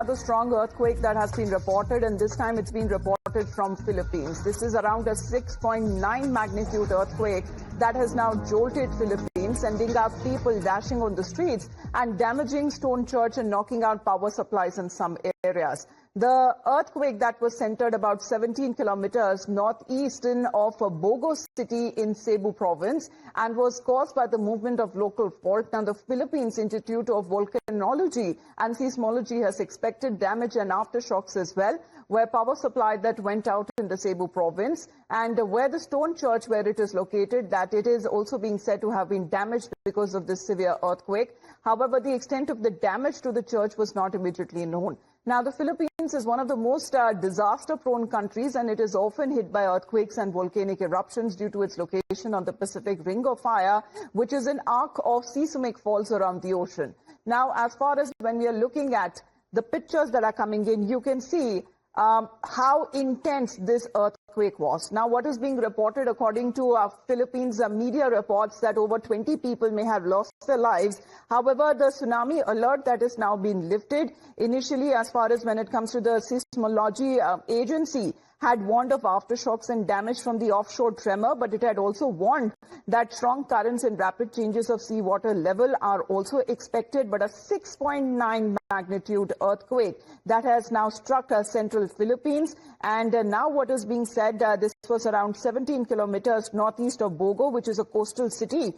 another strong earthquake that has been reported, and this time it's been reported from Philippines. This is around a 6.9 magnitude earthquake that has now jolted Philippines, sending out people dashing on the streets and damaging Stone Church and knocking out power supplies in some areas. The earthquake that was centered about 17 kilometers northeastern of Bogo city in Cebu province and was caused by the movement of local fault. Now, the Philippines Institute of Volcanology and Seismology has expected damage and aftershocks as well, where power supply that went out in the Cebu province, and where the Stone Church, where it is located, that it is also being said to have been damaged because of this severe earthquake. However, the extent of the damage to the church was not immediately known. Now, the Philippines is one of the most disaster-prone countries, and it is often hit by earthquakes and volcanic eruptions due to its location on the Pacific Ring of Fire, which is an arc of seismic faults around the ocean. Now, as far as when we are looking at the pictures that are coming in, you can see how intense this earthquake was. Now, what is being reported according to Philippines media reports that over 20 people may have lost their lives. However, the tsunami alert that is now being lifted, initially as far as when it comes to the seismology agency, had warned of aftershocks and damage from the offshore tremor, but it had also warned that strong currents and rapid changes of seawater level are also expected. But a 6.9 magnitude earthquake that has now struck central Philippines, and now what is being said, this was around 17 kilometers northeast of Bogo, which is a coastal city,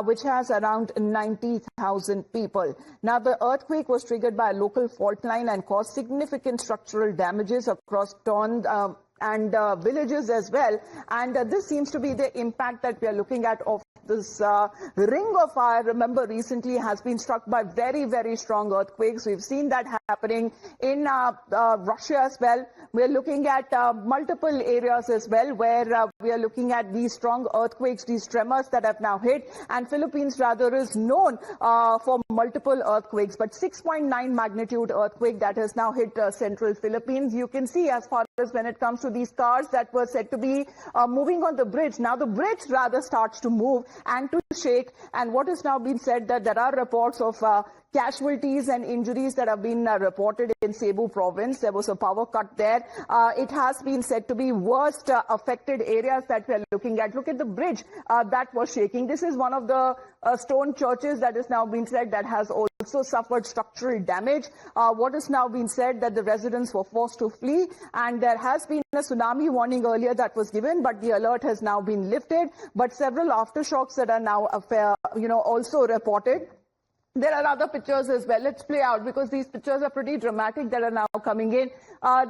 which has around 90,000 people. Now, the earthquake was triggered by a local fault line and caused significant structural damages across towns and villages as well. And this seems to be the impact that we are looking at of this ring of fire. Remember, recently has been struck by very, very strong earthquakes. We've seen that happening in Russia as well. We're looking at multiple areas as well where we are looking at these strong earthquakes, these tremors that have now hit. And Philippines rather is known for multiple earthquakes. But 6.9 magnitude earthquake that has now hit central Philippines. You can see as far as when it comes to these cars that were said to be moving on the bridge. Now the bridge rather starts to move and to shake. And what is now being said that there are reports of casualties and injuries that have been reported in Cebu province. There was a power cut there. It has been said to be worst affected areas that we are looking at. Look at the bridge that was shaking. This is one of the stone churches that is now being said that has also suffered structural damage. What is now being said that the residents were forced to flee, and there has been a tsunami warning earlier that was given, but the alert has now been lifted. But several aftershocks that are now also reported. There are other pictures as well. Let's play out because these pictures are pretty dramatic that are now coming in.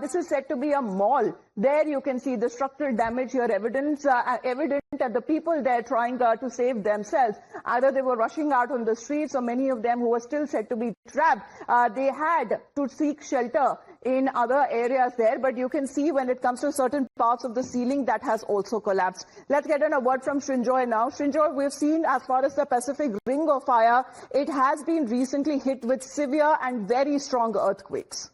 This is said to be a mall. There you can see the structural damage here, evident that the people there trying to save themselves. Either they were rushing out on the streets, or many of them who were still said to be trapped, they had to seek shelter in other areas there. But you can see when it comes to certain parts of the ceiling that has also collapsed. Let's get a word from Srinjoy now. Srinjoy, we've seen as far as the Pacific Ring of Fire, it has been recently hit with severe and very strong earthquakes.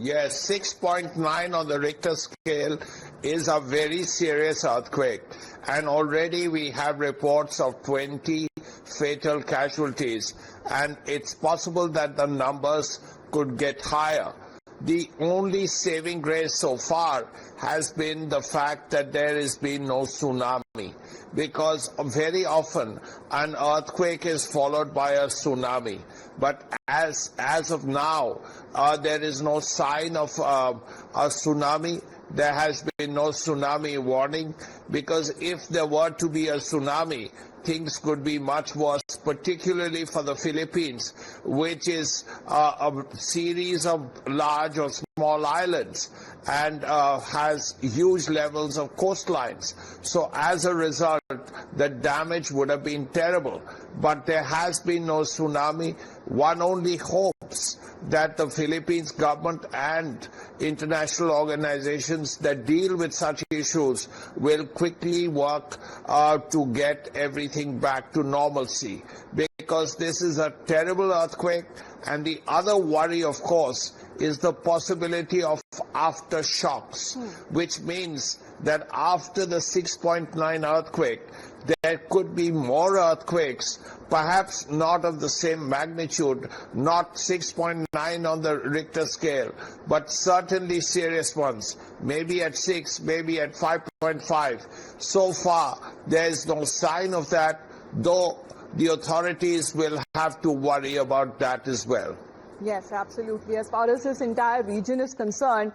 Yes, 6.9 on the Richter scale is a very serious earthquake. And already we have reports of 20 fatal casualties. And it's possible that the numbers could get higher. The only saving grace so far has been the fact that there has been no tsunami, because very often an earthquake is followed by a tsunami. But as of now, there is no sign of a tsunami. There has been no tsunami warning, because if there were to be a tsunami, things could be much worse, particularly for the Philippines, which is a series of large or small islands and has huge levels of coastlines. So as a result, the damage would have been terrible. But there has been no tsunami. One only hopes that the Philippines government and international organizations that deal with such issues will quickly work to get everything back to normalcy, because this is a terrible earthquake. And the other worry, of course, is the possibility of aftershocks, which means that after the 6.9 earthquake, there could be more earthquakes, perhaps not of the same magnitude, not 6.9 on the Richter scale, but certainly serious ones, maybe at 6, maybe at 5.5. So far, there is no sign of that, though the authorities will have to worry about that as well. Yes, absolutely. As far as this entire region is concerned,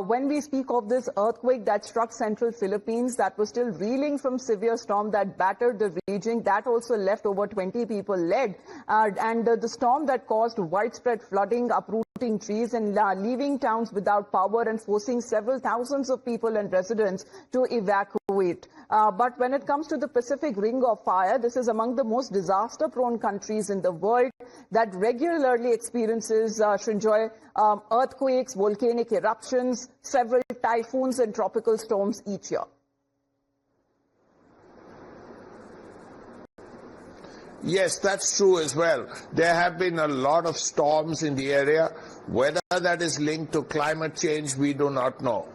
when we speak of this earthquake that struck central Philippines, that was still reeling from severe storm that battered the region, that also left over 20 people dead. And the storm that caused widespread flooding, uprooting trees and leaving towns without power and forcing several thousands of people and residents to evacuate. But when it comes to the Pacific Ring of Fire, this is among the most disaster-prone countries in the world that regularly experiences, Srinjoy, earthquakes, volcanic eruptions, several typhoons and tropical storms each year. Yes, that's true as well. There have been a lot of storms in the area. Whether that is linked to climate change, we do not know.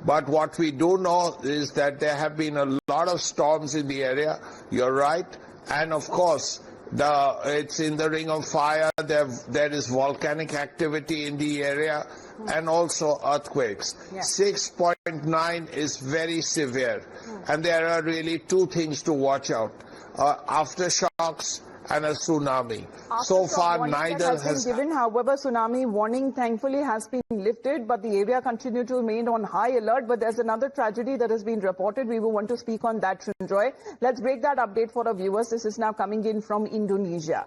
But what we do know is that there have been a lot of storms in the area. You're right. And of course, it's in the Ring of Fire. There is volcanic activity in the area and also earthquakes. Yeah. 6.9 is very severe. And there are really two things to watch out. Aftershocks and a tsunami. So far, neither has been given. However, tsunami warning thankfully has been lifted, but the area continued to remain on high alert. But there's another tragedy that has been reported. We will want to speak on that, Srinjoy. Let's break that update for our viewers. This is now coming in from Indonesia.